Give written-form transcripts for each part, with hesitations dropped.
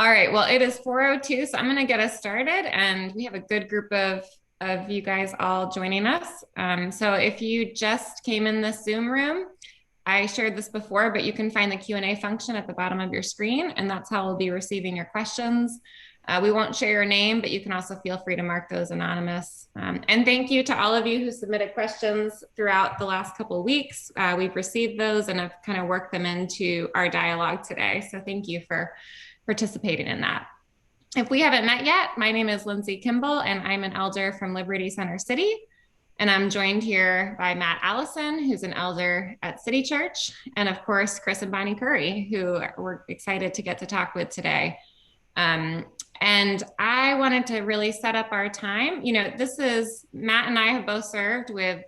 All right. Well, it is 4:02, so I'm going to get us started, and we have a good group of you guys all joining us. So if you just came in this Zoom room, I shared this before, but you can find the Q&A function at the bottom of your screen, and that's how we'll be receiving your questions. We won't share your name, but you can also feel free to mark those anonymous. And thank you to all of you who submitted questions throughout the last couple of weeks. We've received those and have kind of worked them into our dialogue today. So thank you for participating in that. If we haven't met yet, my name is Lindsay Kimball, and I'm an elder from Liberty Center City. And I'm joined here by Matt Allison, who's an elder at City Church, and of course, Chris and Bonnie Currie, who we're excited to get to talk with today. Um, and I wanted to really set up our time. This is Matt and I have both served with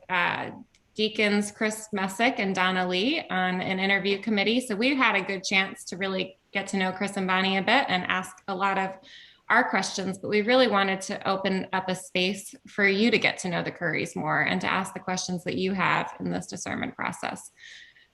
Deacons Chris Messick and Donna Lee on an interview committee. So we've had a good chance to really get to know Chris and Bonnie a bit and ask a lot of our questions, but we really wanted to open up a space for you to get to know the Curries more and to ask the questions that you have in this discernment process.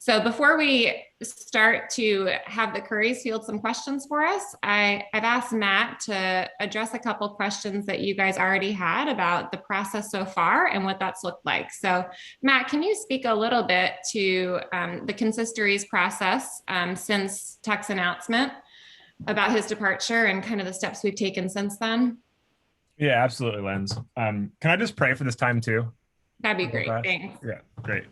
So before we start to have the Curries field some questions for us, I've asked Matt to address a couple questions that you guys already had about the process so far and what that's looked like. So Matt, can you speak a little bit to the consistory's process since Tuck's announcement about his departure and kind of the steps we've taken since then? Yeah, absolutely, Lens. Can I just pray for this time too? That'd be great. Thanks. Yeah, great.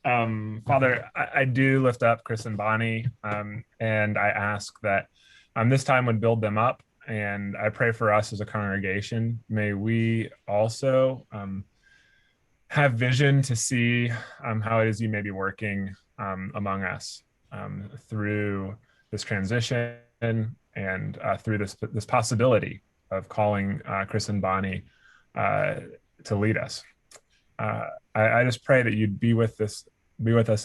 Father, I do lift up Chris and Bonnie, and I ask that this time would build them up. And I pray for us as a congregation. May we also have vision to see how it is you may be working among us through this transition and through this possibility of calling Chris and Bonnie to lead us. I just pray that you'd be with us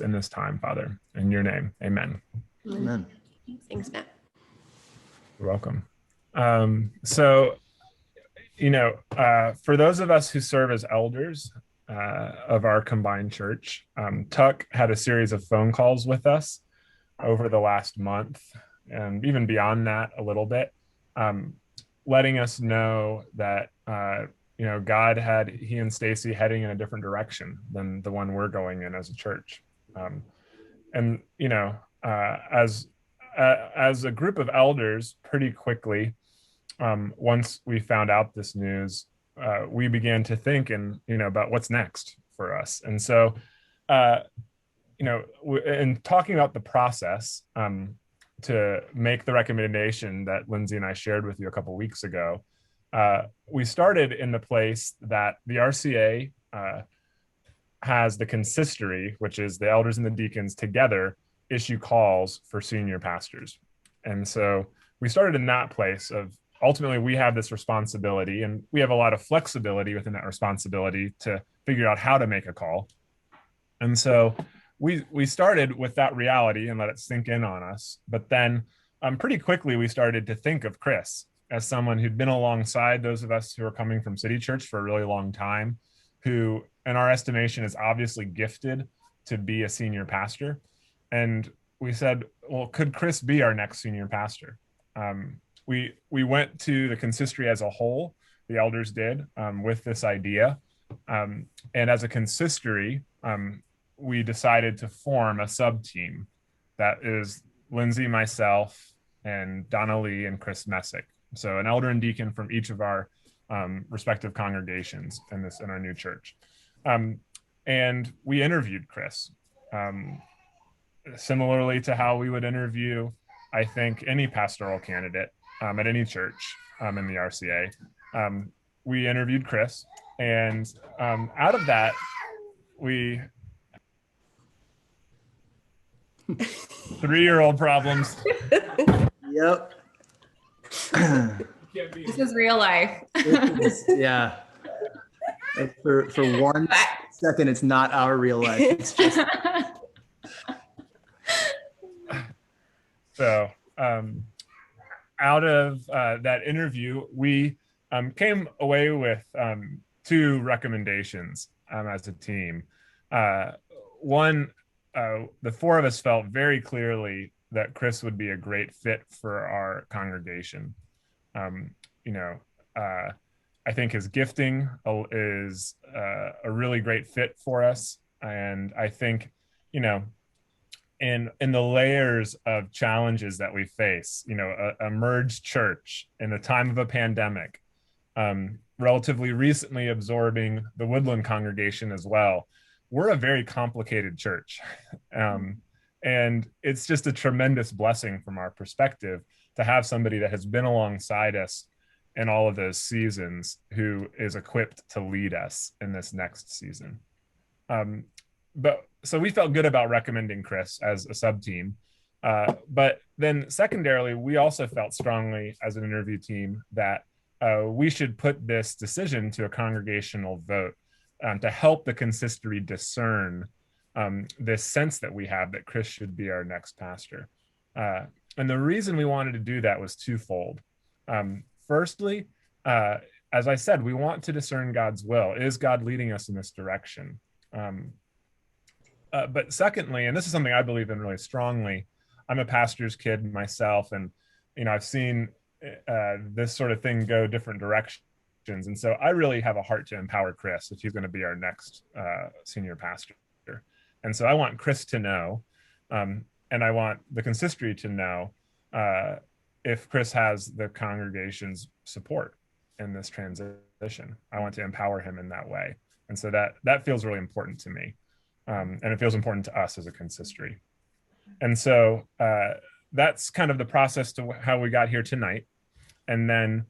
in this time, Father. In your name, amen. Amen. Thanks, Matt. You're welcome. So, for those of us who serve as elders of our combined church, Tuck had a series of phone calls with us over the last month, and even beyond that a little bit, letting us know that God had he and Stacy heading in a different direction than the one we're going in as a church. As a group of elders, pretty quickly, once we found out this news, we began to think about what's next for us. And so, in talking about the process, to make the recommendation that Lindsay and I shared with you a couple of weeks ago, we started in the place that the RCA has the consistory, which is the elders and the deacons together issue calls for senior pastors. And so we started in that place of ultimately we have this responsibility, and we have a lot of flexibility within that responsibility to figure out how to make a call. And so we started with that reality and let it sink in on us. But then pretty quickly we started to think of Chris as someone who'd been alongside those of us who are coming from City Church for a really long time, who in our estimation is obviously gifted to be a senior pastor. And we said, well, could Chris be our next senior pastor? We went to the consistory as a whole, the elders did, with this idea. And as a consistory, we decided to form a sub-team that is Lindsay, myself, and Donna Lee and Chris Messick. So an elder and deacon from each of our respective congregations in our new church. And we interviewed Chris, similarly to how we would interview, I think, any pastoral candidate at any church in the RCA. We interviewed Chris, and out of that, we 3-year-old problems. Yep. This is real life. Yeah. For one second, it's not our real life. It's just. So out of that interview, we came away with 2 recommendations as a team. One, the 4 of us felt very clearly that Chris would be a great fit for our congregation. You know, I think his gifting is a really great fit for us. And I think, you know, in the layers of challenges that we face, you know, a merged church in the time of a pandemic, relatively recently absorbing the Woodland congregation as well. We're a very complicated church. And it's just a tremendous blessing from our perspective to have somebody that has been alongside us in all of those seasons who is equipped to lead us in this next season. But so we felt good about recommending Chris as a sub team. But then secondarily, we also felt strongly as an interview team that we should put this decision to a congregational vote to help the consistory discern this sense that we have that Chris should be our next pastor. And the reason we wanted to do that was twofold. Firstly, as I said, we want to discern God's will. Is God leading us in this direction? But secondly, and this is something I believe in really strongly, I'm a pastor's kid myself, and you know, I've seen this sort of thing go different directions. And so I really have a heart to empower Chris if he's going to be our next senior pastor. And so I want Chris to know, and I want the consistory to know if Chris has the congregation's support in this transition. I want to empower him in that way. And so that feels really important to me. And it feels important to us as a consistory. And so that's kind of the process to how we got here tonight. And then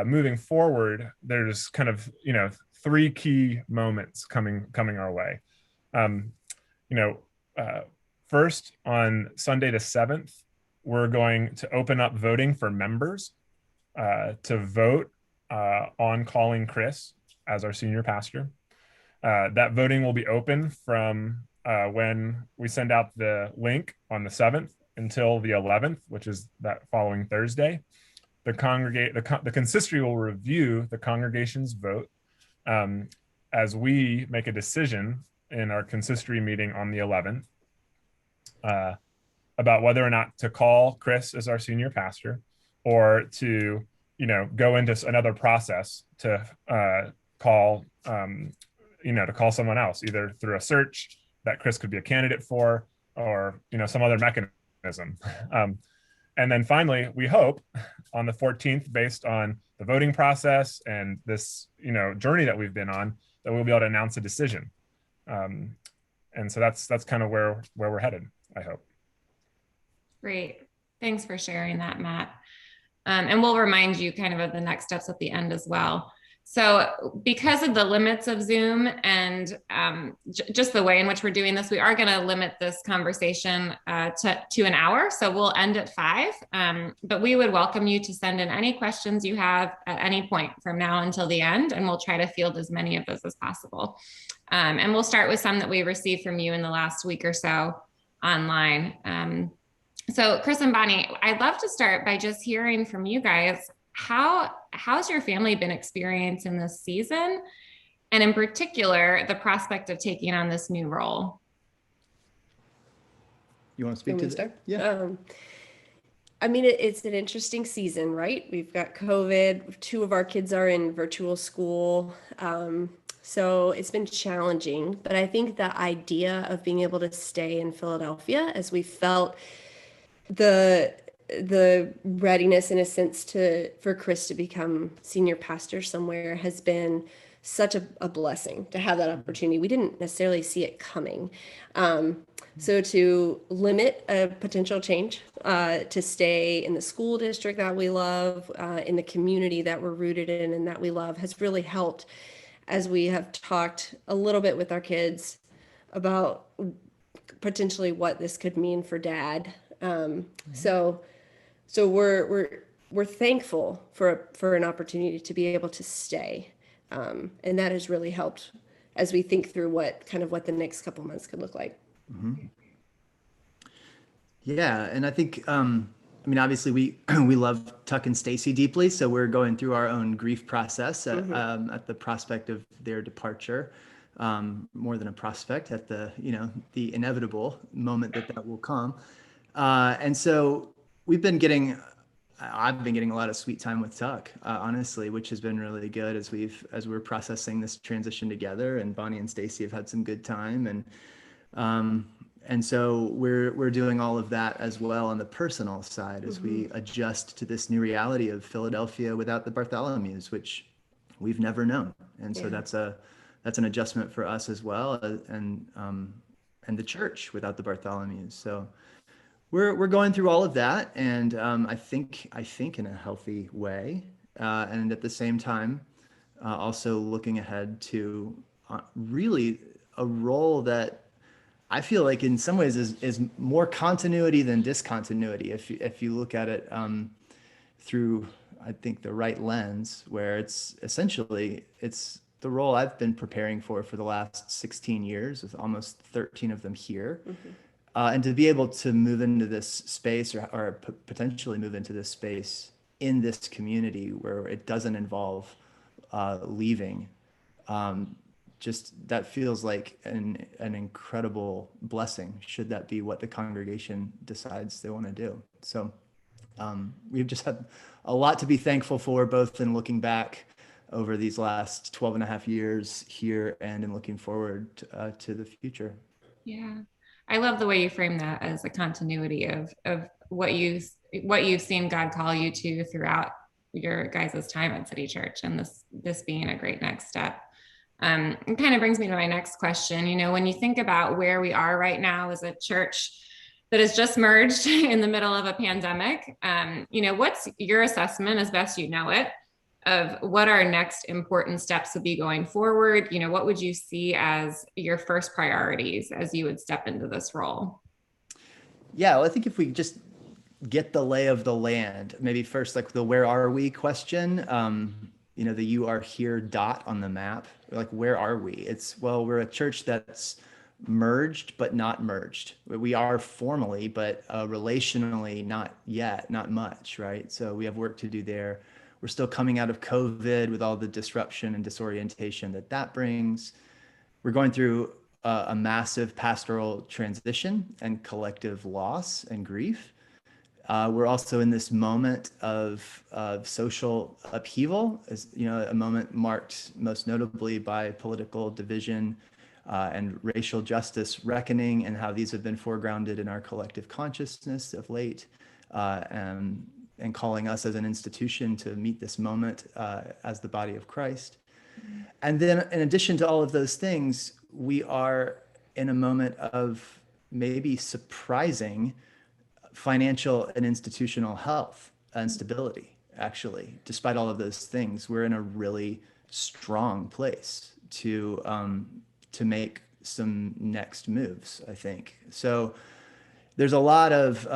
moving forward, there's kind of, you know, 3 key moments coming our way. First, on Sunday the 7th, we're going to open up voting for members to vote on calling Chris as our senior pastor. That voting will be open from when we send out the link on the 7th until the 11th, which is that following Thursday. The consistory will review the congregation's vote as we make a decision in our consistory meeting on the 11th about whether or not to call Chris as our senior pastor or to, you know, go into another process to call someone else, either through a search that Chris could be a candidate for, or, you know, some other mechanism. And then finally, we hope on the 14th, based on the voting process and this, you know, journey that we've been on, that we'll be able to announce a decision. And so that's kind of where we're headed, I hope. Great. Thanks for sharing that, Matt. And we'll remind you kind of the next steps at the end as well. So because of the limits of Zoom and just the way in which we're doing this, we are going to limit this conversation to an hour. So we'll end at 5. But we would welcome you to send in any questions you have at any point from now until the end, and we'll try to field as many of those as possible. And we'll start with some that we received from you in the last week or so online. So Chris and Bonnie, I'd love to start by just hearing from you guys. How's your family been experiencing this season? And in particular, the prospect of taking on this new role? You want to speak to start? Yeah. I mean, it's an interesting season, right? We've got COVID. 2 of our kids are in virtual school. So it's been challenging, but I think the idea of being able to stay in Philadelphia, as we felt the readiness in a sense for Chris to become senior pastor somewhere, has been such a blessing to have that opportunity. We didn't necessarily see it coming. So to limit a potential change, to stay in the school district that we love, in the community that we're rooted in and that we love, has really helped as we have talked a little bit with our kids about potentially what this could mean for Dad. So we're thankful for an opportunity to be able to stay, and that has really helped as we think through what the next couple months could look like. Mm-hmm. Yeah, and I think I mean, obviously we love Tuck and Stacy deeply, so we're going through our own grief process at the prospect of their departure, more than a prospect, at the the inevitable moment that will come. And so we've been getting, I've been getting a lot of sweet time with Tuck, honestly, which has been really good as we're processing this transition together. And Bonnie and Stacy have had some good time, um, and so we're doing all of that as well on the personal side as we adjust to this new reality of Philadelphia without the Bartholomews, which we've never known. And so that's an adjustment for us as well, and the church without the Bartholomews. So we're going through all of that, and I think in a healthy way, and at the same time, also looking ahead to really a role that I feel like in some ways is more continuity than discontinuity. If you look at it through, I think, the right lens, where it's essentially it's the role I've been preparing for the last 16 years, with almost 13 of them here. And to be able to move into this space, or potentially move into this space in this community where it doesn't involve leaving, just that feels like an incredible blessing, should that be what the congregation decides they want to do. So we've just had a lot to be thankful for, both in looking back over these last 12 and a half years here and in looking forward to the future. Yeah. I love the way you frame that as a continuity of what you've seen God call you to throughout your guys' time at City Church, and this being a great next step. It kind of brings me to my next question. When you think about where we are right now as a church that has just merged in the middle of a pandemic, what's your assessment, as best you know it, of what our next important steps would be going forward? What would you see as your first priorities as you would step into this role? Yeah, well, I think if we just get the lay of the land, maybe first, like the where are we question, the you are here dot on the map, like, where are we? We're a church that's merged but not merged. We are formally, but relationally not yet, not much, right? So we have work to do there. We're still coming out of COVID with all the disruption and disorientation that brings. We're going through a massive pastoral transition and collective loss and grief. We're also in this moment of social upheaval, as a moment marked most notably by political division and racial justice reckoning, and how these have been foregrounded in our collective consciousness of late, and calling us as an institution to meet this moment as the body of Christ. And then, in addition to all of those things, we are in a moment of maybe surprising financial and institutional health and stability. Actually, despite all of those things, we're in a really strong place to make some next moves, I think. So there's a lot of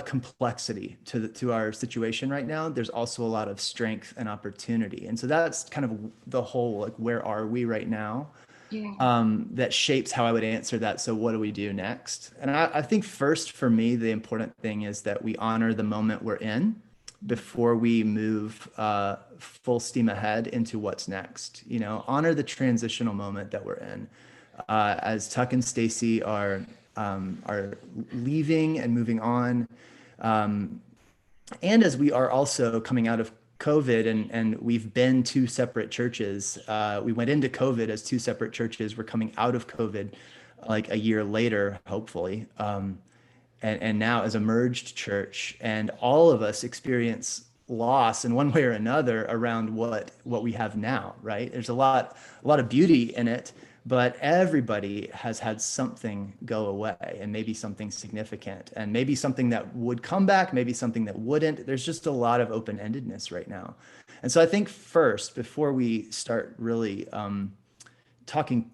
complexity to our situation right now. There's also a lot of strength and opportunity, and so that's kind of the whole, like, where are we right now? That shapes how I would answer that. So what do we do next? And I think first, for me, the important thing is that we honor the moment we're in before we move full steam ahead into what's next. Honor the transitional moment that we're in. As Tuck and Stacy are leaving and moving on, and as we are also coming out of COVID, and we've been two separate churches. We went into COVID as two separate churches. We're coming out of COVID like a year later, hopefully. And now as a merged church, and all of us experience loss in one way or another around what we have now, right? There's a lot of beauty in it, but everybody has had something go away, and maybe something significant, and maybe something that would come back, maybe something that wouldn't. There's just a lot of open-endedness right now. And so I think first, before we start really talking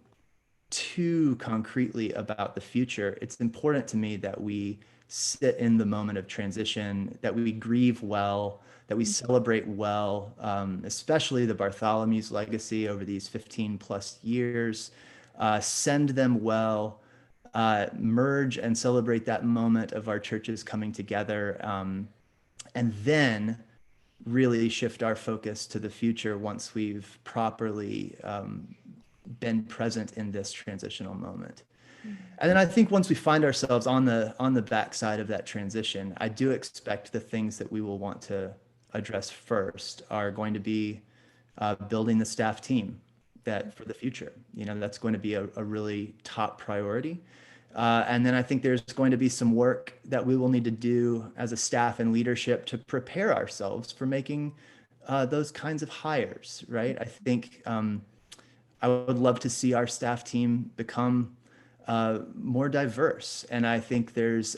too concretely about the future, it's important to me that we sit in the moment of transition, that we grieve well, that we celebrate well, especially the Bartholomew's legacy over these 15 plus years, send them well, merge and celebrate that moment of our churches coming together, and then really shift our focus to the future once we've properly been present in this transitional moment. And then I think once we find ourselves on the backside of that transition, I do expect the things that we will want to address first are going to be building the staff team that for the future. That's going to be a really top priority. And then I think there's going to be some work that we will need to do as a staff and leadership to prepare ourselves for making those kinds of hires, right? I think I would love to see our staff team become more diverse. And I think there's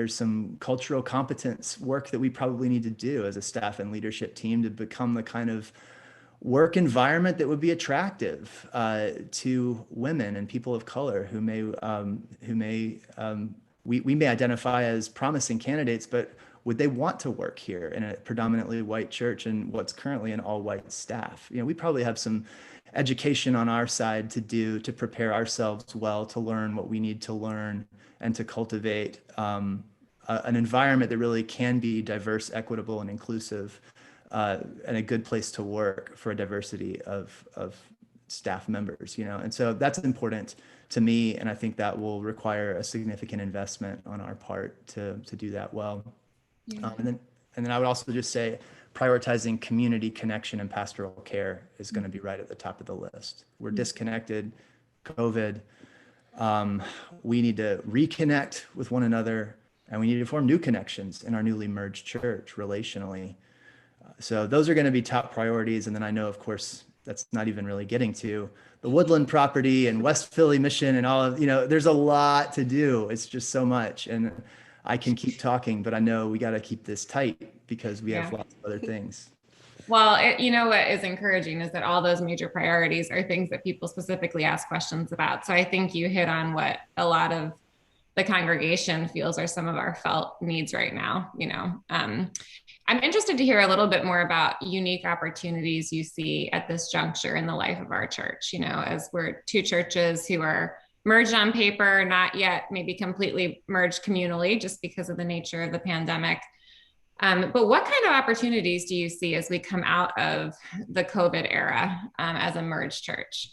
some cultural competence work that we probably need to do as a staff and leadership team to become the kind of work environment that would be attractive to women and people of color who we may identify as promising candidates, but would they want to work here in a predominantly white church and what's currently an all-white staff? We probably have some education on our side to do to prepare ourselves well to learn what we need to learn and to cultivate an environment that really can be diverse, equitable, and inclusive, and a good place to work for a diversity of staff members. And so that's important to me, and I think that will require a significant investment on our part to do that well. Yeah. And then I would also just say prioritizing community connection and pastoral care is going to be right at the top of the list. We're disconnected, COVID. We need to reconnect with one another, and we need to form new connections in our newly merged church relationally. So those are going to be top priorities. And then I know, of course, that's not even really getting to the Woodland property and West Philly mission and all of, there's a lot to do. It's just so much. And I can keep talking, but I know we got to keep this tight because we have lots of other things. Well, what is encouraging is that all those major priorities are things that people specifically ask questions about. So I think you hit on what a lot of the congregation feels are some of our felt needs right now. I'm interested to hear a little bit more about unique opportunities you see at this juncture in the life of our church, as we're two churches who are merged on paper, not yet maybe completely merged communally just because of the nature of the pandemic. But what kind of opportunities do you see as we come out of the COVID era as a merged church?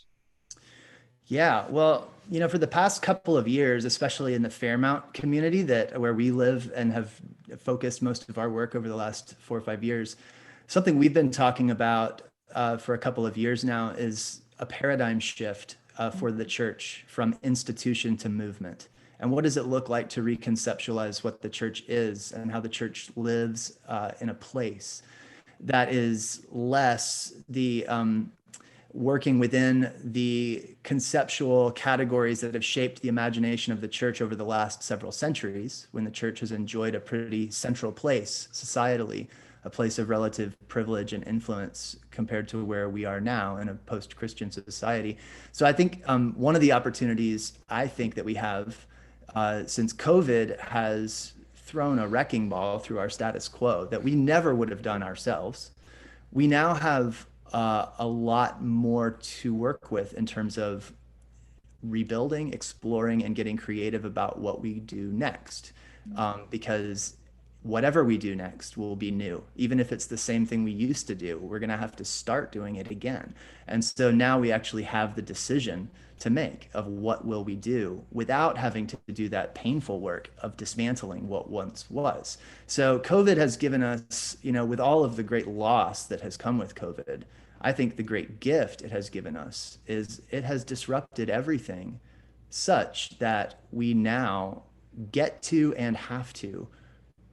Yeah, well, for the past couple of years, especially in the Fairmount community where we live and have focused most of our work over the last 4 or 5 years, something we've been talking about for a couple of years now is a paradigm shift for the church from institution to movement. And what does it look like to reconceptualize what the church is and how the church lives in a place that is less the working within the conceptual categories that have shaped the imagination of the church over the last several centuries, when the church has enjoyed a pretty central place societally, a place of relative privilege and influence compared to where we are now in a post-Christian society. So I think one of the opportunities I think that we have since COVID has thrown a wrecking ball through our status quo that we never would have done ourselves. We now have a lot more to work with in terms of rebuilding, exploring, and getting creative about what we do next. Because whatever we do next will be new. Even if it's the same thing we used to do, we're going to have to start doing it again. And so now we actually have the decision to make of what will we do without having to do that painful work of dismantling what once was. So COVID has given us, with all of the great loss that has come with COVID, I think the great gift it has given us is it has disrupted everything such that we now get to and have to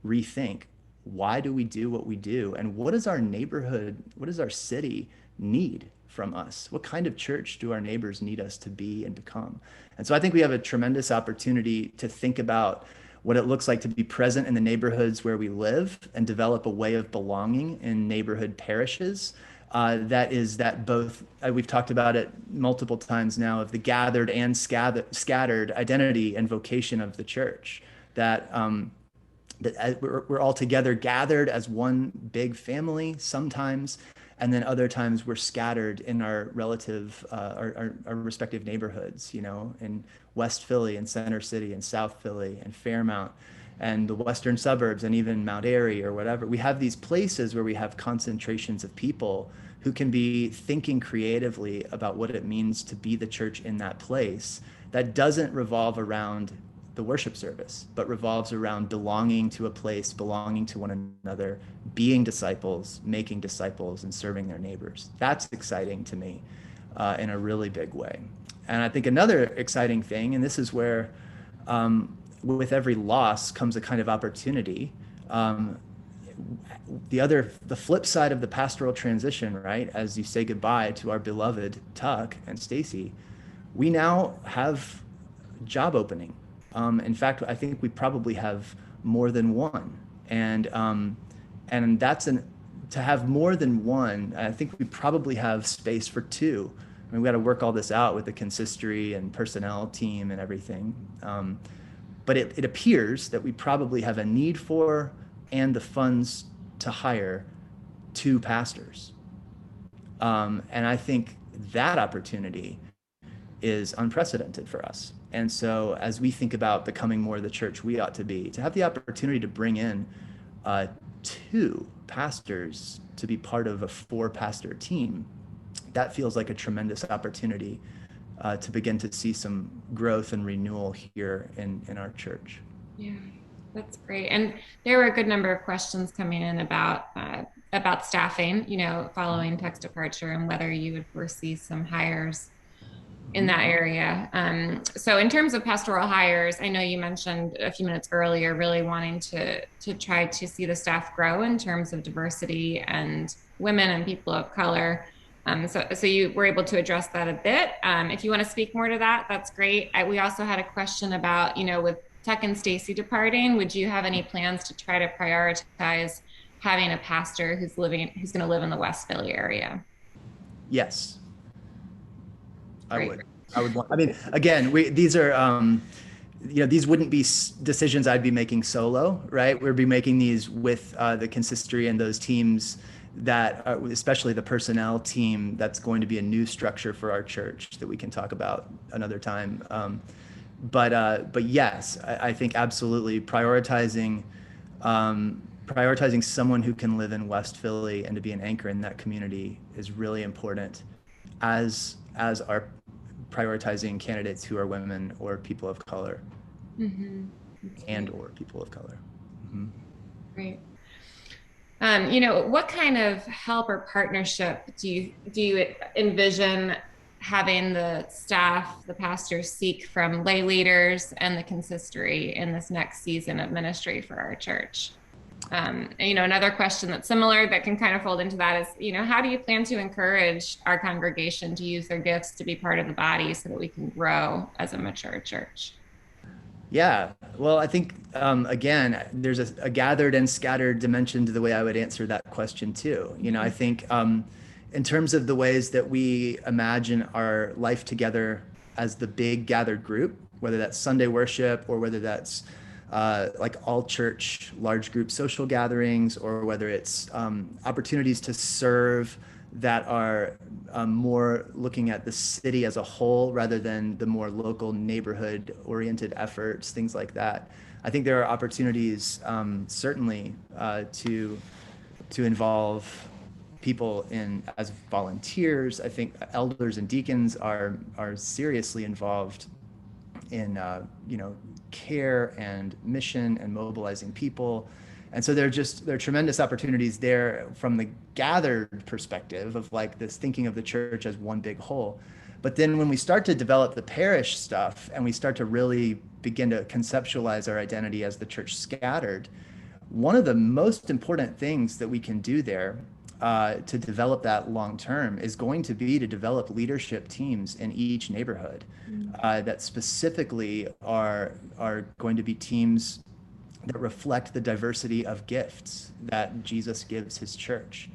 rethink, why do we do what we do? And what does our neighborhood, what does our city need from us? What kind of church do our neighbors need us to be and become? And so I think we have a tremendous opportunity to think about what it looks like to be present in the neighborhoods where we live and develop a way of belonging in neighborhood parishes. That both, we've talked about it multiple times now, of the gathered and scattered identity and vocation of the church, that we're all together gathered as one big family sometimes, and then other times we're scattered in our relative, our respective neighborhoods, in West Philly and Center City and South Philly and Fairmount and the western suburbs and even Mount Airy or whatever. We have these places where we have concentrations of people who can be thinking creatively about what it means to be the church in that place that doesn't revolve around the worship service, but revolves around belonging to a place, belonging to one another, being disciples, making disciples, and serving their neighbors. That's exciting to me in a really big way. And I think another exciting thing, and this is where with every loss comes a kind of opportunity. The flip side of the pastoral transition, right? As you say goodbye to our beloved Tuck and Stacy, we now have job opening. In fact, I think we probably have more than one, and to have more than one. I think we probably have space for two. I mean, we got to work all this out with the consistory and personnel team and everything. But it appears that we probably have a need for and the funds to hire two pastors. And I think that opportunity is unprecedented for us. And so as we think about becoming more the church we ought to be, to have the opportunity to bring in two pastors to be part of a 4-pastor team, that feels like a tremendous opportunity to begin to see some growth and renewal here in our church. Yeah, that's great. And there were a good number of questions coming in about staffing, following Tuck's departure, and whether you would foresee some hires in that area. So in terms of pastoral hires, I know you mentioned a few minutes earlier, really wanting to try to see the staff grow in terms of diversity and women and people of color. So you were able to address that a bit. If you want to speak more to that, that's great. We also had a question about, with Tuck and Stacy departing, would you have any plans to try to prioritize having a pastor who's going to live in the West Philly area? Yes. Great. I would want, I mean, again, these are, these wouldn't be decisions I'd be making solo, right? We'd be making these with the consistory and those teams that are, especially the personnel team, that's going to be a new structure for our church that we can talk about another time. But yes, I think absolutely prioritizing someone who can live in West Philly and to be an anchor in that community is really important, as are prioritizing candidates who are women or people of color, or people of color. Mm-hmm. Great. What kind of help or partnership do you envision having the staff, the pastors seek from lay leaders and the consistory in this next season of ministry for our church? Another question that's similar that can kind of fold into that is, how do you plan to encourage our congregation to use their gifts to be part of the body so that we can grow as a mature church? Yeah, well, I think, again, there's a gathered and scattered dimension to the way I would answer that question too. I think in terms of the ways that we imagine our life together as the big gathered group, whether that's Sunday worship or whether that's like all church large group social gatherings, or whether it's opportunities to serve that are more looking at the city as a whole rather than the more local neighborhood oriented efforts, things like that. I think there are opportunities certainly to involve people as volunteers. I think elders and deacons are seriously involved in care and mission and mobilizing people. And so there are tremendous opportunities there from the gathered perspective of like this thinking of the church as one big whole. But then when we start to develop the parish stuff and we start to really begin to conceptualize our identity as the church scattered, one of the most important things that we can do there to develop that long term is going to be to develop leadership teams in each neighborhood that specifically are going to be teams that reflect the diversity of gifts that Jesus gives his church.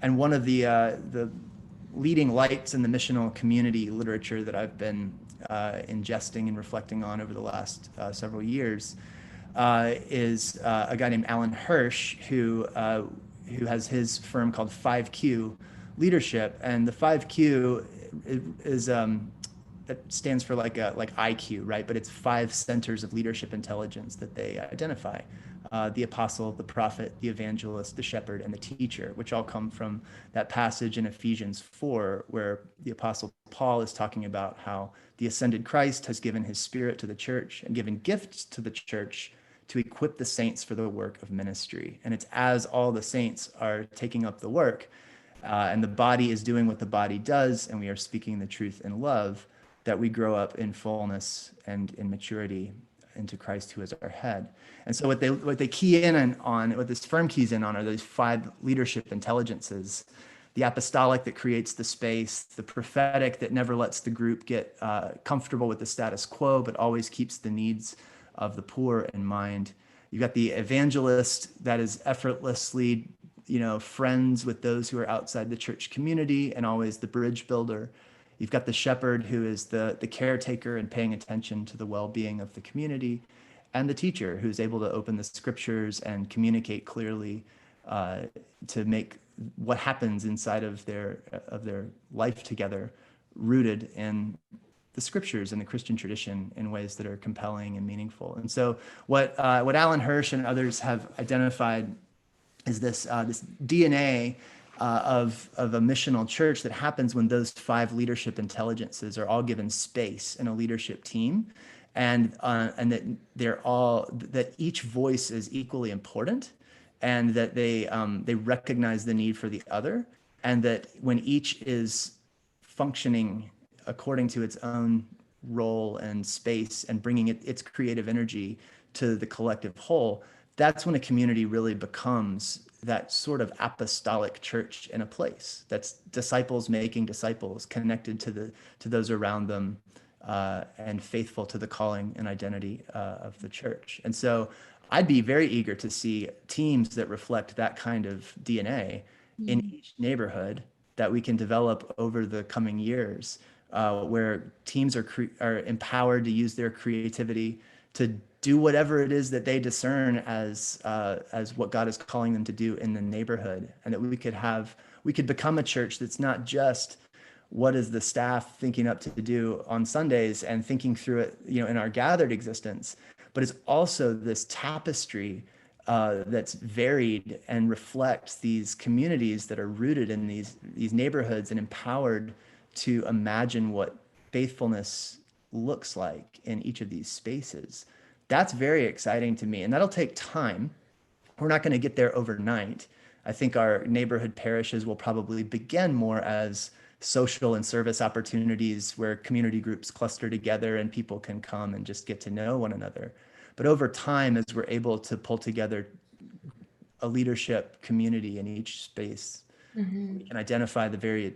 And one of the leading lights in the missional community literature that I've been ingesting and reflecting on over the last several years is a guy named Alan Hirsch, who has his firm called 5Q Leadership. And the 5Q is that stands for like IQ, right? But it's 5 centers of leadership intelligence that they identify. the apostle, the prophet, the evangelist, the shepherd, and the teacher, which all come from that passage in Ephesians 4, where the apostle Paul is talking about how the ascended Christ has given his spirit to the church and given gifts to the church to equip the saints for the work of ministry. And it's as all the saints are taking up the work and the body is doing what the body does, and we are speaking the truth in love, that we grow up in fullness and in maturity into Christ, who is our head. And so what they key in on, what this firm keys in on, are those 5 leadership intelligences: the apostolic that creates the space, the prophetic that never lets the group get comfortable with the status quo, but always keeps the needs of the poor in mind. You've got the evangelist that is effortlessly, friends with those who are outside the church community and always the bridge builder. You've got the shepherd, who is the caretaker and paying attention to the well-being of the community, and the teacher, who's able to open the scriptures and communicate clearly to make what happens inside of their life together rooted in the scriptures and the Christian tradition in ways that are compelling and meaningful. And so what Alan Hirsch and others have identified is this DNA of a missional church that happens when those 5 leadership intelligences are all given space in a leadership team, and that each voice is equally important, and that they recognize the need for the other, and that when each is functioning according to its own role and space and bringing its creative energy to the collective whole, that's when a community really becomes that sort of apostolic church in a place. That's disciples making disciples, connected to those around them, and faithful to the calling and identity of the church. And so I'd be very eager to see teams that reflect that kind of DNA in each neighborhood that we can develop over the coming years, where teams are empowered to use their creativity to do whatever it is that they discern as what God is calling them to do in the neighborhood, and that we could become a church that's not just what is the staff thinking up to do on Sundays and thinking through it, in our gathered existence, but it's also this tapestry that's varied and reflects these communities that are rooted in these neighborhoods and empowered to imagine what faithfulness looks like in each of these spaces. That's very exciting to me, and that'll take time. We're not going to get there overnight. I think our neighborhood parishes will probably begin more as social and service opportunities where community groups cluster together and people can come and just get to know one another. But over time, as we're able to pull together a leadership community in each space, we can identify the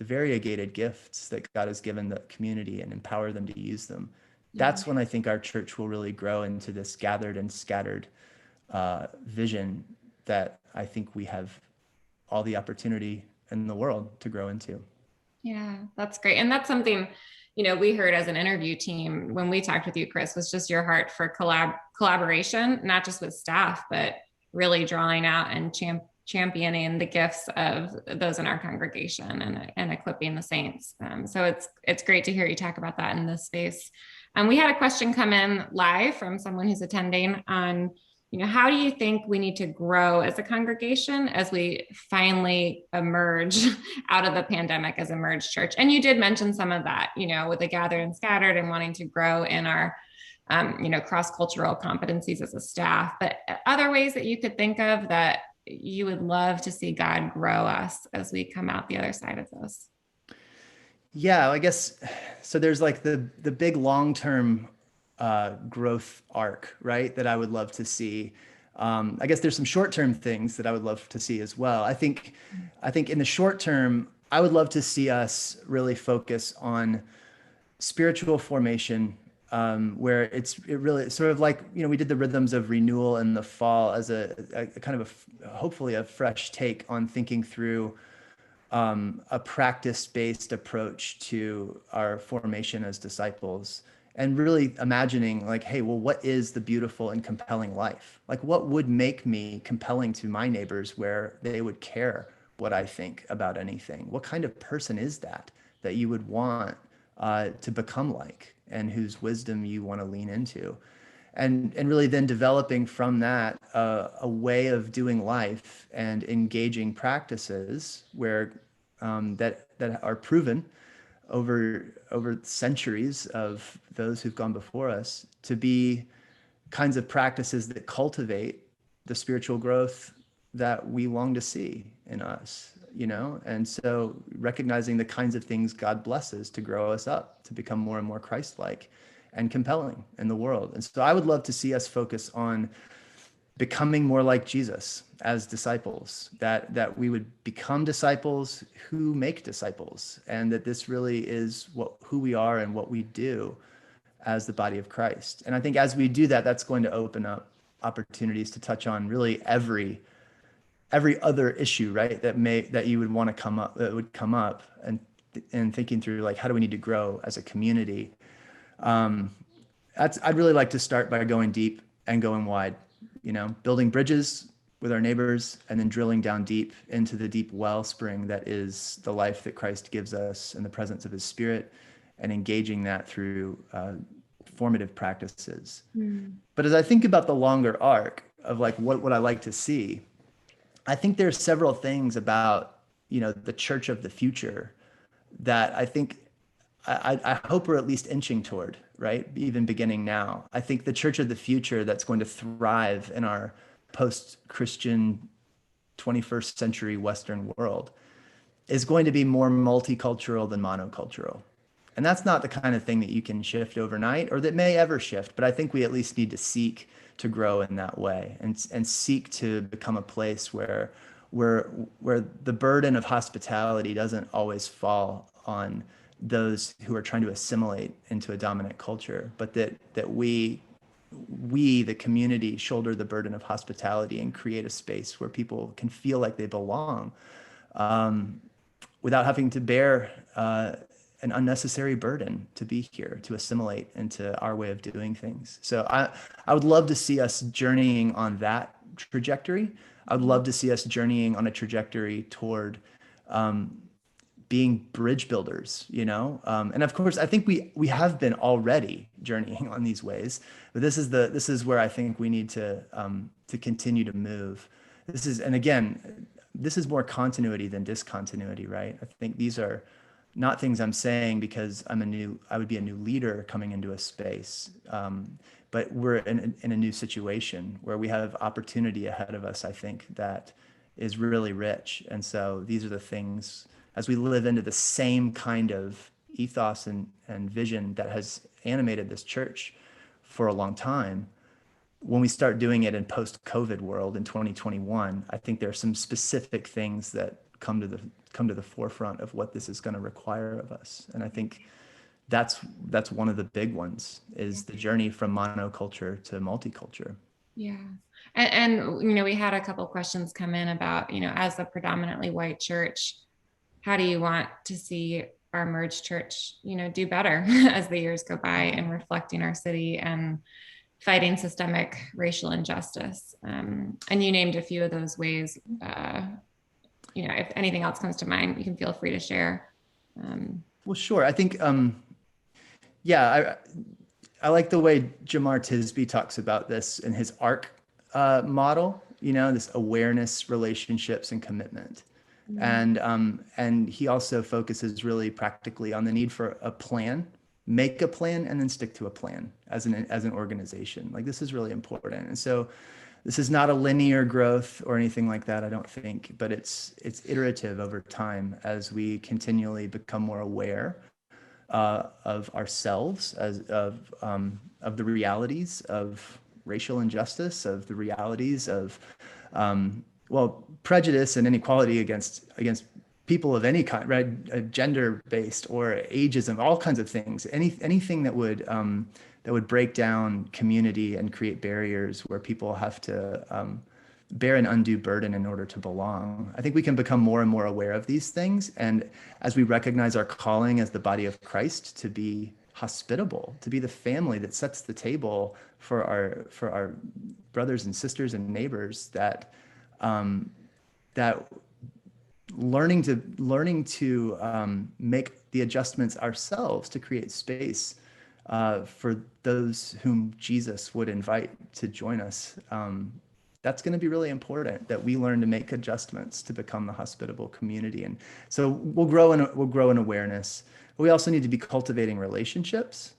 variegated gifts that God has given the community and empower them to use them. That's when I think our church will really grow into this gathered and scattered vision that I think we have all the opportunity in the world to grow into. Yeah, that's great. And that's something, we heard as an interview team when we talked with you, Chris, was just your heart for collaboration, not just with staff, but really drawing out and championing the gifts of those in our congregation and equipping the saints. So it's great to hear you talk about that in this space. We had a question come in live from someone who's attending on, how do you think we need to grow as a congregation as we finally emerge out of the pandemic as a merged church? And you did mention some of that, with the gathered and scattered and wanting to grow in our, cross-cultural competencies as a staff, but other ways that you could think of that you would love to see God grow us as we come out the other side of this. Yeah, I guess, so there's like the big long-term growth arc, right, that I would love to see. I guess there's some short-term things that I would love to see as well. I think in the short term, I would love to see us really focus on spiritual formation, where it really sort of like, we did the rhythms of renewal in the fall as a kind of hopefully a fresh take on thinking through a practice-based approach to our formation as disciples, and really imagining like, hey, well, what is the beautiful and compelling life? Like, what would make me compelling to my neighbors where they would care what I think about anything? What kind of person is that you would want to become like, and whose wisdom you want to lean into? and really then developing from that a way of doing life and engaging practices where that are proven over centuries of those who've gone before us to be kinds of practices that cultivate the spiritual growth that we long to see in us, you know? And so recognizing the kinds of things God blesses to grow us up, to become more and more Christ-like and compelling in the world. And so I would love to see us focus on becoming more like Jesus as disciples, that we would become disciples who make disciples, and that this really is who we are and what we do as the body of Christ. And I think as we do that, that's going to open up opportunities to touch on really every other issue, right? That you would want to that would come up, and thinking through like, how do we need to grow as a community? I'd really like to start by going deep and going wide, you know, building bridges with our neighbors, and then drilling down deep into the deep wellspring that is the life that Christ gives us in the presence of his Spirit, and engaging that through formative practices. But as I think about the longer arc of like what I like to see, I think there's several things about, you know, the church of the future that I think I hope we're at least inching toward, right? Even beginning now. I think the church of the future that's going to thrive in our post-Christian 21st century Western world is going to be more multicultural than monocultural. And that's not the kind of thing that you can shift overnight, or that may ever shift, but I think we at least need to seek to grow in that way, and seek to become a place where the burden of hospitality doesn't always fall on those who are trying to assimilate into a dominant culture, but that we, the community, shoulder the burden of hospitality and create a space where people can feel like they belong, without having to bear an unnecessary burden to be here, to assimilate into our way of doing things. So I would love to see us journeying on that trajectory. I would love to see us journeying on a trajectory toward being bridge builders, you know? And of course, I think we have been already journeying on these ways, but this is where I think we need to continue to move. And again, this is more continuity than discontinuity, right? I think these are not things I'm saying because I would be a new leader coming into a space. But we're in a new situation where we have opportunity ahead of us, I think, that is really rich. And so these are the things, as we live into the same kind of ethos and vision that has animated this church for a long time, when we start doing it in post-COVID world in 2021, I think there are some specific things that come to the forefront of what this is going to require of us. And I think that's one of the big ones, is the journey from monoculture to multiculture. Yeah. And you know, we had a couple of questions come in about, you know, as a predominantly white church, how do you want to see our merged church, you know, do better as the years go by, and reflecting our city and fighting systemic racial injustice? And you named a few of those ways. You know, if anything else comes to mind, you can feel free to share. Well, sure. I think, I like the way Jamar Tisby talks about this in his ARC model, you know, this awareness, relationships, and commitment. And he also focuses really practically on the need for a plan, make a plan, and then stick to a plan as an organization. Like, this is really important. And so this is not a linear growth or anything like that, I don't think, but it's iterative over time as we continually become more aware of ourselves, of the realities of racial injustice, of the realities of prejudice and inequality against people of any kind, right? Gender-based or ageism, all kinds of things. Anything that would break down community and create barriers where people have to bear an undue burden in order to belong. I think we can become more and more aware of these things. And as we recognize our calling as the body of Christ to be hospitable, to be the family that sets the table for our brothers and sisters and neighbors, that learning to make the adjustments ourselves to create space for those whom Jesus would invite to join us. That's going to be really important that we learn to make adjustments to become the hospitable community. And so we'll grow in awareness. We also need to be cultivating relationships,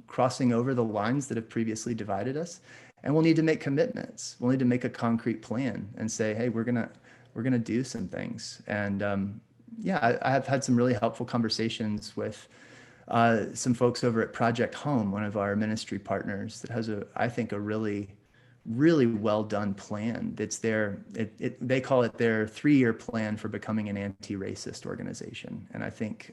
crossing over the lines that have previously divided us. And we'll need to make commitments. We'll need to make a concrete plan and say, hey, we're gonna do some things. And I have had some really helpful conversations with some folks over at Project Home, one of our ministry partners, that has I think a really well done plan. That's they call it their 3-year plan for becoming an anti-racist organization. And I think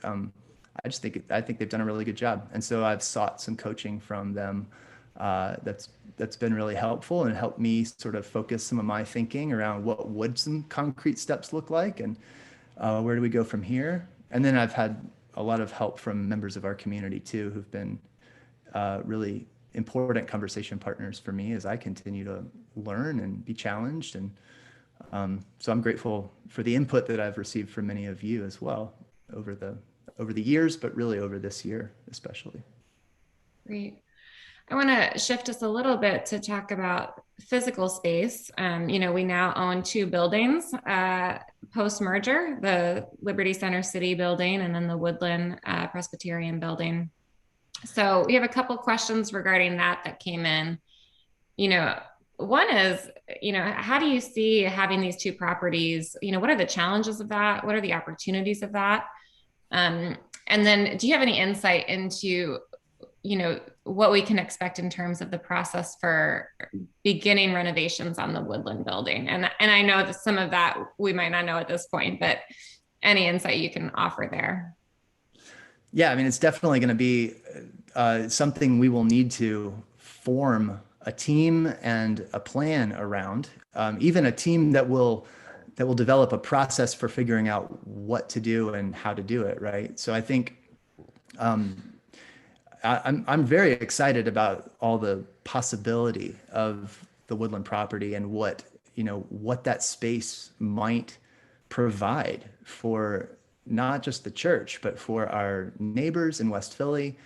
I think they've done a really good job. And so I've sought some coaching from them that's been really helpful and helped me sort of focus some of my thinking around what would some concrete steps look like, and where do we go from here. And then I've had a lot of help from members of our community too, who've been really important conversation partners for me as I continue to learn and be challenged. And so I'm grateful for the input that I've received from many of you as well over the years, but really over this year especially. Great. I want to shift us a little bit to talk about physical space. We now own 2 buildings post-merger, the Liberty Center City building and then the Woodland Presbyterian building. So we have a couple questions regarding that came in. One is, how do you see having these 2 properties? What are the challenges of that? What are the opportunities of that? And then do you have any insight into what we can expect in terms of the process for beginning renovations on the Woodland building? And I know that some of that we might not know at this point, but any insight you can offer there? Yeah, I mean, it's definitely going to be something we will need to form a team and a plan around, even a team that will develop a process for figuring out what to do and how to do it, right? So I think I'm very excited about all the possibility of the Woodland property and what that space might provide for not just the church, but for our neighbors in West Philly,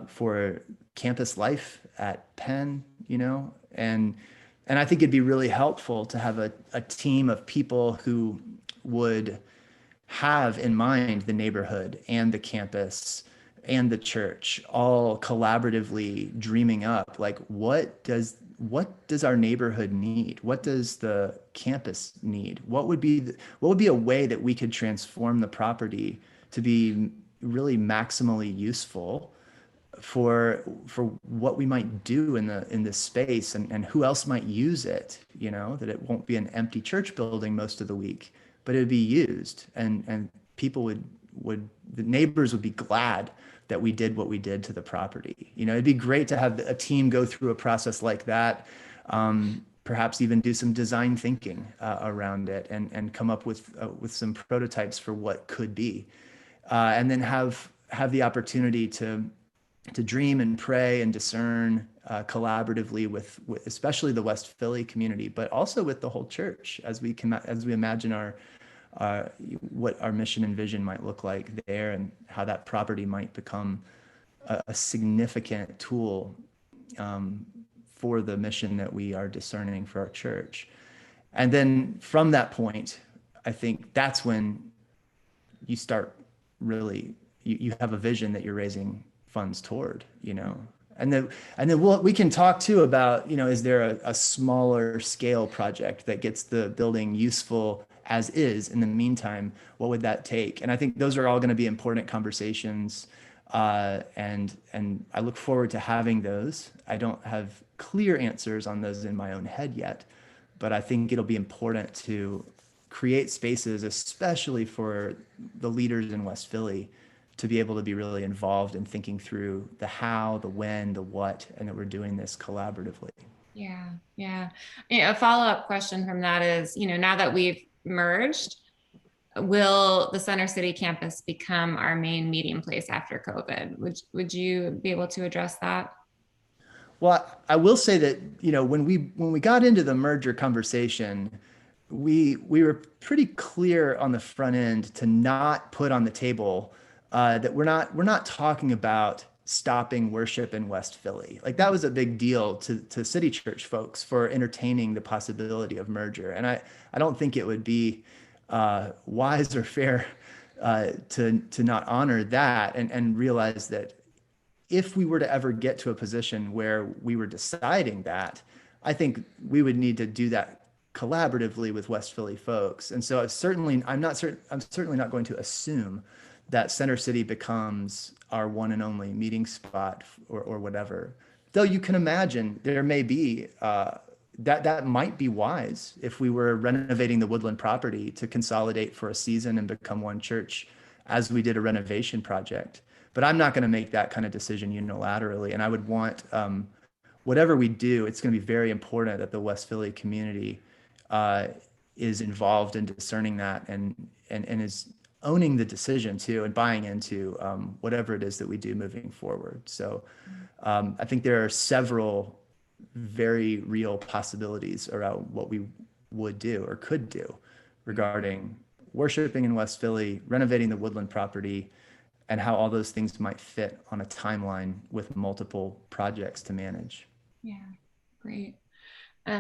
for campus life at Penn, and I think it'd be really helpful to have a team of people who would have in mind the neighborhood and the campus and the church all collaboratively dreaming up, like, what does our neighborhood need? What does the campus need? What would be a way that we could transform the property to be really maximally useful for what we might do in this space, and who else might use it, that it won't be an empty church building most of the week, but it would be used, and people the neighbors would be glad that we did what we did to the property. It'd be great to have a team go through a process like that, perhaps even do some design thinking around it, and come up with some prototypes for what could be, and then have the opportunity to dream and pray and discern collaboratively with especially the West Philly community, but also with the whole church as we imagine what our mission and vision might look like there, and how that property might become a significant tool for the mission that we are discerning for our church. And then from that point, I think that's when you start really, you have a vision that you're raising funds toward, and then we can talk too about, is there a smaller scale project that gets the building useful as is in the meantime? What would that take? And I think those are all going to be important conversations, and I look forward to having those. I don't have clear answers on those in my own head yet, but I think it'll be important to create spaces, especially for the leaders in West Philly, to be able to be really involved in thinking through the how, the when, the what, and that we're doing this collaboratively. Yeah. A follow-up question from that is, now that we've merged, will the Center City campus become our main meeting place after COVID? Would you be able to address that? Well, I will say that, when we got into the merger conversation, we were pretty clear on the front end to not put on the table that we're not talking about stopping worship in West Philly. Like that was a big deal to City Church folks for entertaining the possibility of merger. And I don't think it would be wise or fair to not honor that and realize that if we were to ever get to a position where we were deciding that, I think we would need to do that collaboratively with West Philly folks. And so I'm certainly not going to assume that Center City becomes our one and only meeting spot or whatever. Though you can imagine there may be that might be wise if we were renovating the Woodland property to consolidate for a season and become one church as we did a renovation project. But I'm not going to make that kind of decision unilaterally. And I would want whatever we do, it's going to be very important that the West Philly community is involved in discerning that and is owning the decision too and buying into whatever it is that we do moving forward. So I think there are several very real possibilities around what we would do or could do regarding worshiping in West Philly, renovating the Woodland property, and how all those things might fit on a timeline with multiple projects to manage. Yeah, great.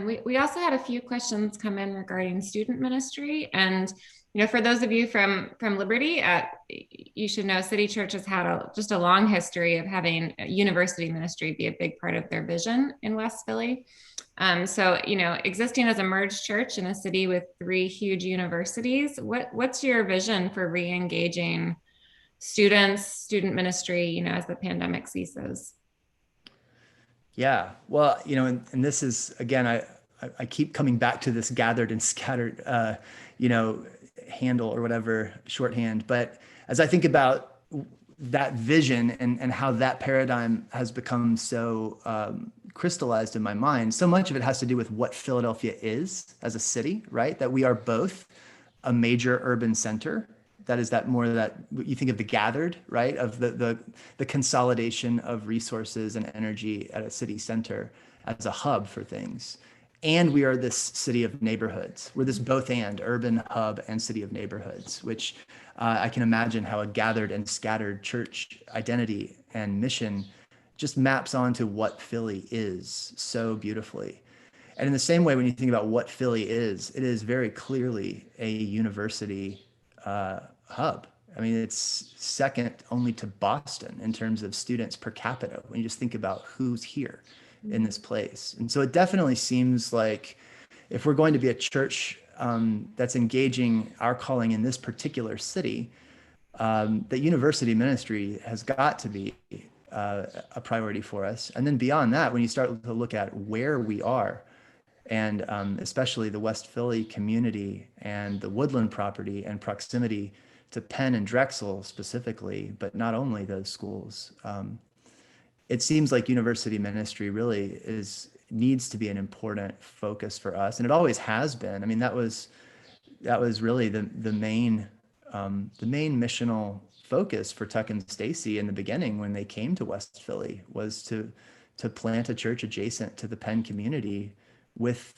We also had a few questions come in regarding student ministry. And, for those of you from Liberty, you should know City Church has had just a long history of having university ministry be a big part of their vision in West Philly. So, existing as a merged church in a city with 3 huge universities, what's your vision for re-engaging student ministry, as the pandemic ceases? Yeah, well, and this is, again, I keep coming back to this gathered and scattered, handle or whatever, shorthand. But as I think about that vision and how that paradigm has become so crystallized in my mind, so much of it has to do with what Philadelphia is as a city, right? That we are both a major urban center. That is that more that you think of the gathered, right? Of the consolidation of resources and energy at a city center as a hub for things. And we are this city of neighborhoods. We're this both and urban hub and city of neighborhoods, which I can imagine how a gathered and scattered church identity and mission just maps onto what Philly is so beautifully. And in the same way, when you think about what Philly is, it is very clearly a university hub. I mean, it's second only to Boston in terms of students per capita when you just think about who's here in this place. And so it definitely seems like if we're going to be a church that's engaging our calling in this particular city, that university ministry has got to be a priority for us. And then beyond that, when you start to look at where we are, and especially the West Philly community and the Woodland property and proximity to Penn and Drexel specifically, but not only those schools, it seems like university ministry really needs to be an important focus for us, and it always has been. I mean, that was really the main missional focus for Tuck and Stacy in the beginning when they came to West Philly, was to plant a church adjacent to the Penn community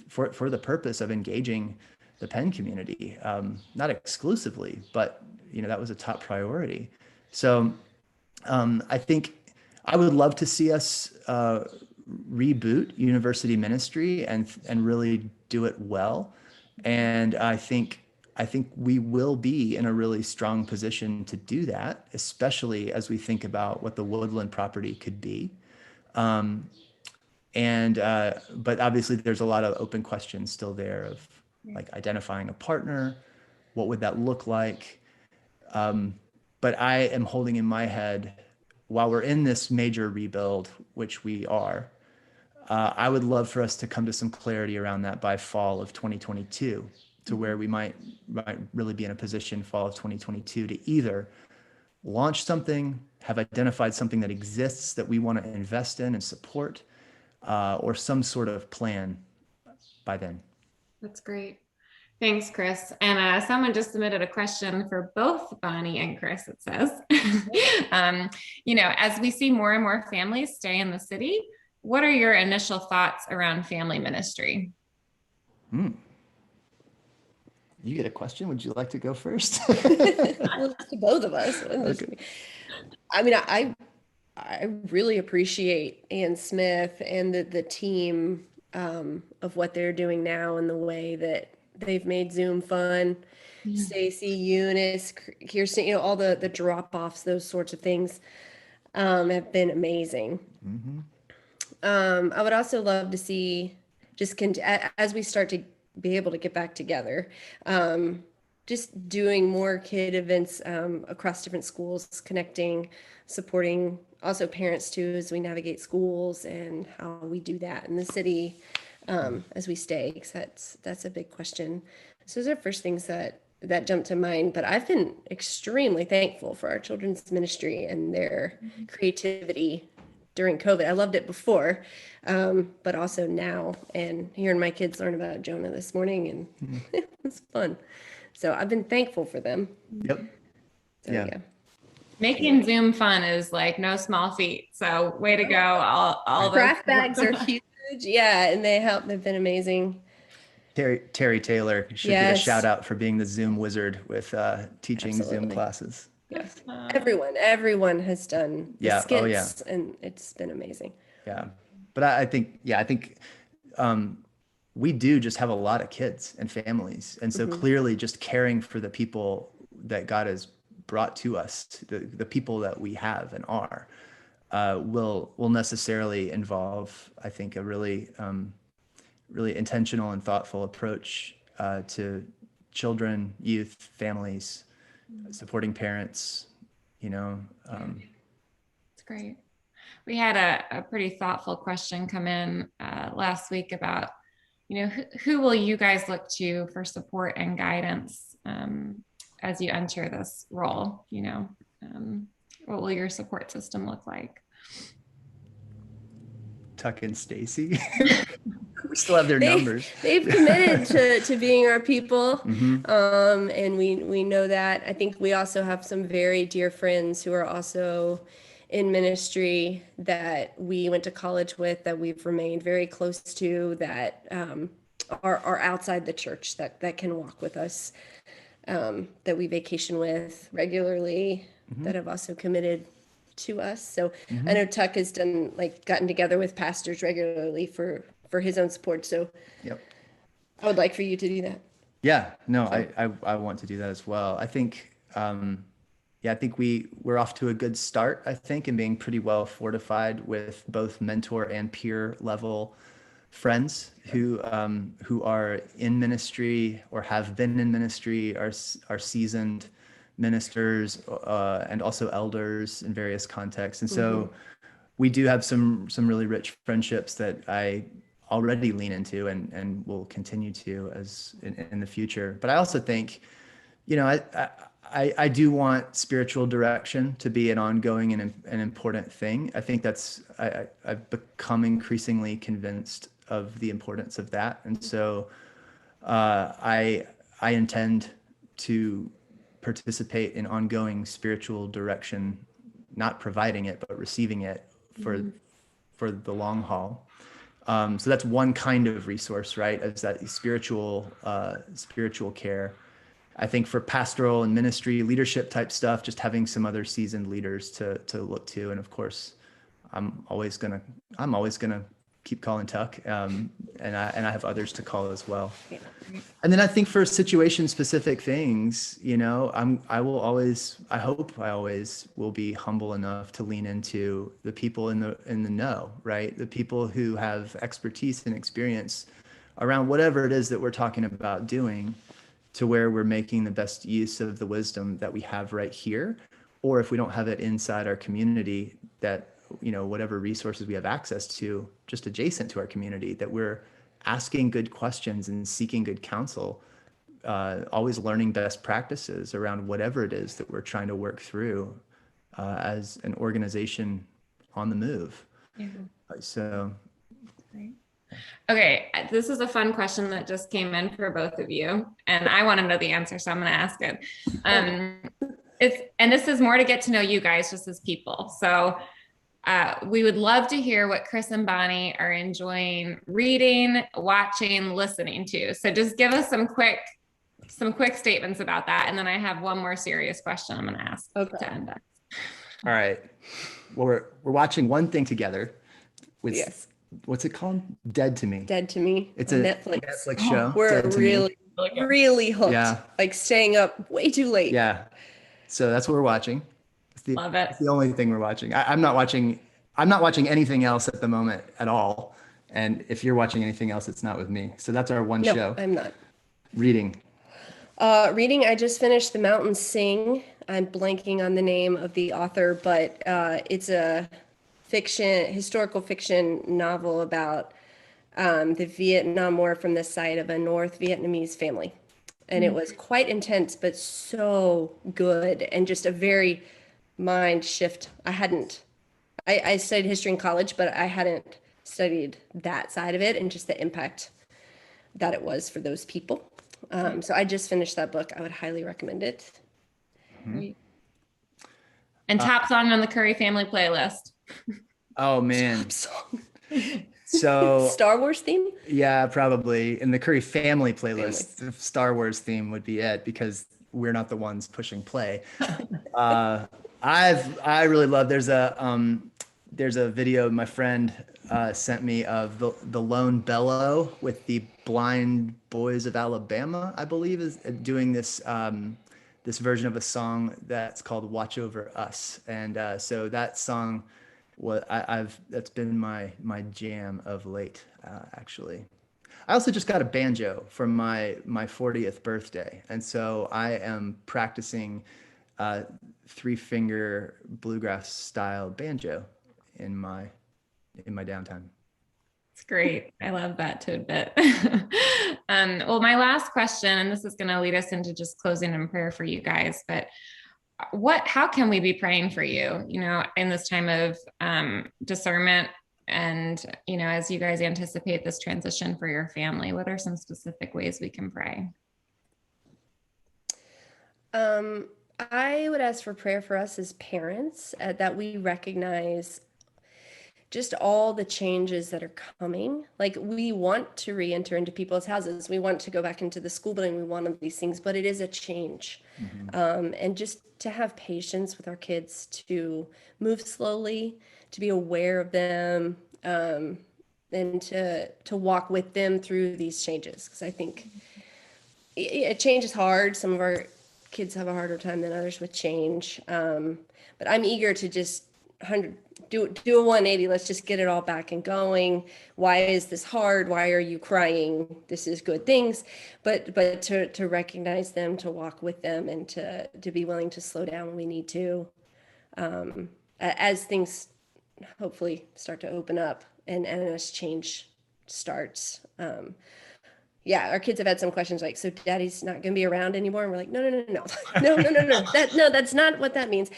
for the purpose of engaging the Penn community, not exclusively, but that was a top priority. So I think I would love to see us reboot university ministry and really do it well. And I think we will be in a really strong position to do that, especially as we think about what the Woodland property could be. But obviously there's a lot of open questions still there of like identifying a partner. What would that look like? But I am holding in my head, while we're in this major rebuild, which we are, I would love for us to come to some clarity around that by fall of 2022, to where we might really be in a position fall of 2022 to either launch something, have identified something that exists that we want to invest in and support, or some sort of plan by then. That's great. Thanks, Chris. And someone just submitted a question for both Bonnie and Chris, it says. As we see more and more families stay in the city, what are your initial thoughts around family ministry? You get a question. Would you like to go first? Well, to both of us. Okay. I mean, I really appreciate Ann Smith and the team of what they're doing now and the way that they've made Zoom fun. Stacy, Eunice, Kirsten, all the drop-offs, those sorts of things have been amazing. I would also love to see just as we start to be able to get back together, just doing more kid events across different schools, connecting, supporting also parents too as we navigate schools and how we do that in the city as we stay, because that's a big question. So those are first things that jumped to mind, but I've been extremely thankful for our children's ministry and their creativity during COVID. I loved it before, but also now, and hearing my kids learn about Jonah this morning, and it was fun. So I've been thankful for them. Yep. So, Yeah. Making Zoom fun is like no small feat. So way to go. All craft those bags are huge. Yeah, and they've been amazing. Terry Taylor should get a shout out for being the Zoom wizard with teaching Zoom classes. Yes. Everyone has done the skits, and it's been amazing. Yeah. But I think we do just have a lot of kids and families. And so clearly just caring for the people that God has brought to us, the people that we have and are, will necessarily involve, I think, a really intentional and thoughtful approach to children, youth, families, supporting parents, It's great. We had a pretty thoughtful question come in last week about, who will you guys look to for support and guidance as you enter this role? What will your support system look like? Tuck and Stacy. We still have their numbers. They've committed to being our people. And we know that. I think we also have some very dear friends who are also in ministry that we went to college with, that we've remained very close to, that are outside the church, that can walk with us, that we vacation with regularly, that have also committed to us. So I know Tuck has gotten together with pastors regularly for his own support. So I would like for you to do that. Yeah, no, I want to do that as well. I think, I think we're off to a good start, I think, and being pretty well fortified with both mentor and peer level friends who are in ministry or have been in ministry, are seasoned ministers and also elders in various contexts. And so we do have some really rich friendships that I already lean into and will continue to as in the future. But I also think, I do want spiritual direction to be an ongoing and an important thing. I think I've become increasingly convinced of the importance of that. And so I intend to participate in ongoing spiritual direction, not providing it, but receiving it for the long haul. So that's one kind of resource, right? Is that spiritual care. I think for pastoral and ministry leadership type stuff, just having some other seasoned leaders to look to. And of course, I'm always gonna keep calling Tuck, and I have others to call as well. Yeah. And then I think for situation specific things, I hope I always will be humble enough to lean into the people in the know, right? The people who have expertise and experience around whatever it is that we're talking about doing, to where we're making the best use of the wisdom that we have right here, or if we don't have it inside our community, that whatever resources we have access to just adjacent to our community, that we're asking good questions and seeking good counsel, always learning best practices around whatever it is that we're trying to work through as an organization on the move. Yeah. So. Great. Okay, this is a fun question that just came in for both of you, and I want to know the answer, so I'm going to ask it. And this is more to get to know you guys just as people. So we would love to hear what Chris and Bonnie are enjoying reading, watching, listening to. So just give us some quick statements about that, and then I have one more serious question I'm going to ask to end us. All right. Well, we're watching one thing together. With Yes. what's it called? Dead to Me. Dead to Me It's on a Netflix. Netflix show. We're Dead to Me. really hooked. Yeah. Like staying up way too late. Yeah. So that's what we're watching. Love it. It's the only thing we're watching. I'm not watching. I'm not watching anything else at the moment at all. And if you're watching anything else, it's not with me. So that's our one No, show. I'm not. Reading. Reading, I just finished The Mountains Sing. I'm blanking on the name of the author, but it's a historical fiction novel about the Vietnam War from the side of a North Vietnamese family. And it was quite intense, but so good and just a very mind shift. I studied history in college, but I hadn't studied that side of it and just the impact that it was for those people. So I just finished that book. I would highly recommend it. Great. And top song on the Currie family playlist. Oh man. Song. So Star Wars theme? yeah, probably in the Curry family playlist, the Star Wars theme would be it because we're not the ones pushing play. I really love. There's a video my friend sent me of the Lone Bellow with the Blind Boys of Alabama, I believe, is doing this this version of a song that's called "Watch Over Us," and so that song, that's been my jam of late, actually. I also just got a banjo for my 40th birthday, and so I am practicing three-finger bluegrass style banjo in my downtime. It's great. I love that tidbit. Well, my last question, and this is going to lead us into just closing in prayer for you guys, but how can we be praying for you, in this time of discernment and, as you guys anticipate this transition for your family, what are some specific ways we can pray? I would ask for prayer for us as parents, that we recognize just all the changes that are coming. Like, we want to re-enter into people's houses. We want to go back into the school building. We want all these things, but it is a change. And just to have patience with our kids, to move slowly, to be aware of them, and to walk with them through these changes. Because I think change is hard. Some of our kids have a harder time than others with change. But I'm eager to just do a 180. Let's just get it all back and going. Why is this hard? Why are you crying? This is good things, but to recognize them, to walk with them, and to be willing to slow down when we need to, as things hopefully start to open up and as change starts. Yeah, our kids have had some questions like, so daddy's not going to be around anymore. And we're like, no. That's not what that means.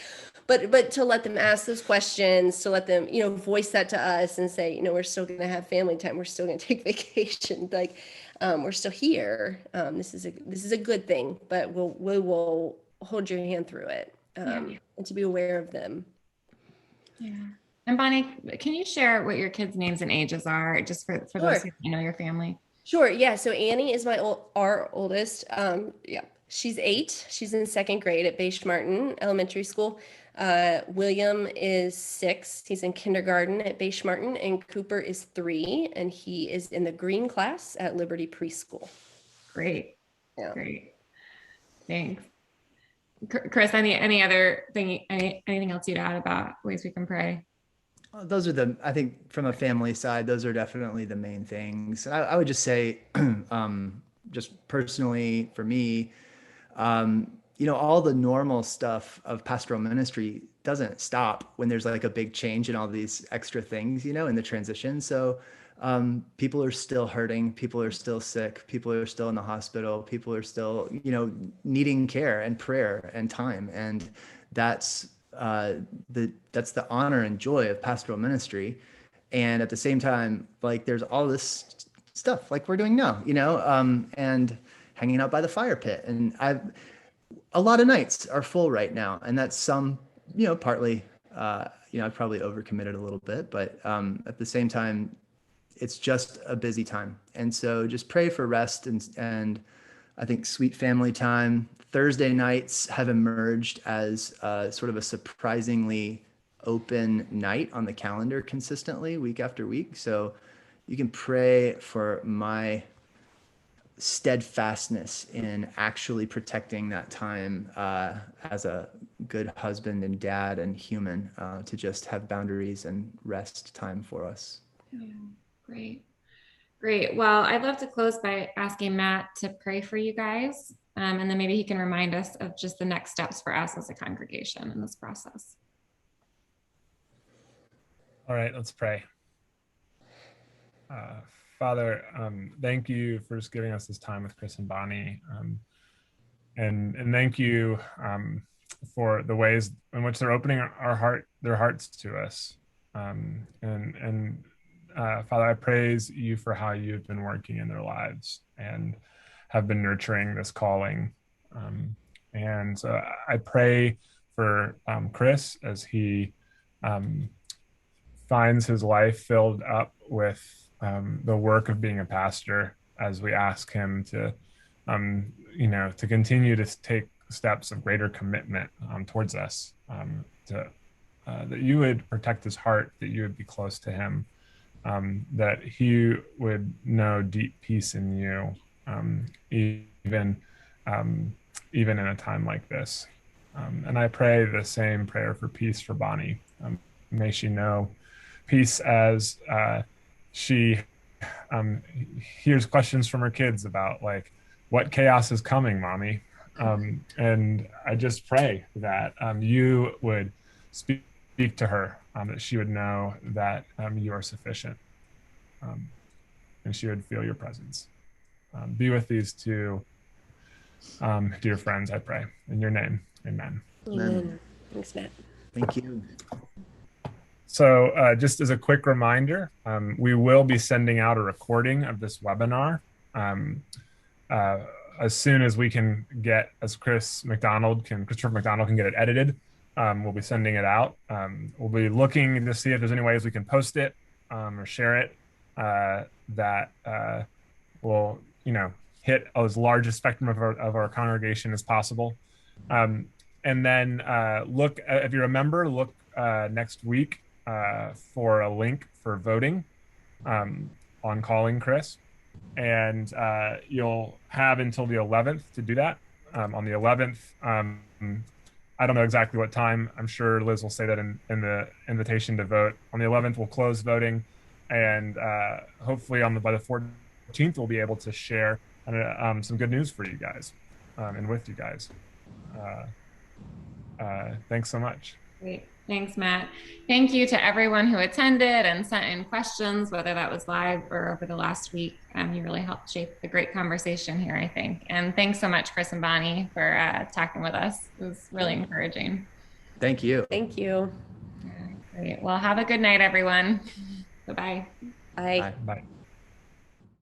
But to let them ask those questions, to let them, voice that to us and say, we're still going to have family time. We're still going to take vacation. Like, we're still here. This is a good thing, but we will hold your hand through it, and to be aware of them. Yeah. And Bonnie, can you share what your kids' names and ages are, just for those who know your family? Sure. Yeah. So Annie is our oldest. She's 8. She's in 2nd grade at Beige Martin Elementary School. William is 6. He's in kindergarten at Beige Martin, and Cooper is 3, and he is in the green class at Liberty Preschool. Great. Yeah. Great. Thanks. Chris, any other thing, anything else you'd add about ways we can pray? Those are I think from a family side, those are definitely the main things. I would just say, just personally for me, all the normal stuff of pastoral ministry doesn't stop when there's like a big change and all these extra things, in the transition. So people are still hurting, people are still sick, people are still in the hospital, people are still, needing care and prayer and time. And that's the honor and joy of pastoral ministry. And at the same time, like, there's all this stuff like we're doing now, and hanging out by the fire pit. And a lot of nights are full right now. And that's partly, I've probably overcommitted a little bit, but at the same time, it's just a busy time. And so just pray for rest and I think sweet family time, Thursday nights have emerged as sort of a surprisingly open night on the calendar consistently week after week. So you can pray for my steadfastness in actually protecting that time as a good husband and dad and human, to just have boundaries and rest time for us. Yeah, great. Great. Well, I'd love to close by asking Matt to pray for you guys. And then maybe he can remind us of just the next steps for us as a congregation in this process. All right, let's pray. Father, thank you for just giving us this time with Chris and Bonnie. And thank you for the ways in which they're opening their hearts to us. Father, I praise you for how you've been working in their lives and have been nurturing this calling. And so I pray for Chris as he finds his life filled up with the work of being a pastor, as we ask him to, to continue to take steps of greater commitment towards us, that you would protect his heart, that you would be close to him, that he would know deep peace in you, even in a time like this. And I pray the same prayer for peace for Bonnie. May she know peace as she hears questions from her kids about, like, what chaos is coming, mommy? And I just pray that you would speak to her, that she would know that you are sufficient, and she would feel your presence. Be with these two dear friends, I pray. In your name, amen. Amen. Thanks, Matt. Thank you. So just as a quick reminder, we will be sending out a recording of this webinar as soon as we can get, as Christopher McDonald can get it edited. We'll be sending it out. We'll be looking to see if there's any ways we can post it or share it that will, hit as large a spectrum of our congregation as possible. And then look, if you're a member, look next week for a link for voting on calling Chris. And you'll have until the 11th to do that. On the 11th, I don't know exactly what time. I'm sure Liz will say that in the invitation to vote. On the 11th, we'll close voting, and hopefully by the 14th, we'll be able to share some good news for you guys and with you guys. Thanks so much. Great. Thanks, Matt. Thank you to everyone who attended and sent in questions, whether that was live or over the last week. You really helped shape the great conversation here, I think. And thanks so much, Chris and Bonnie, for talking with us. It was really encouraging. Thank you. Thank you. Great. Well, have a good night, everyone. Bye-bye. Bye. Bye.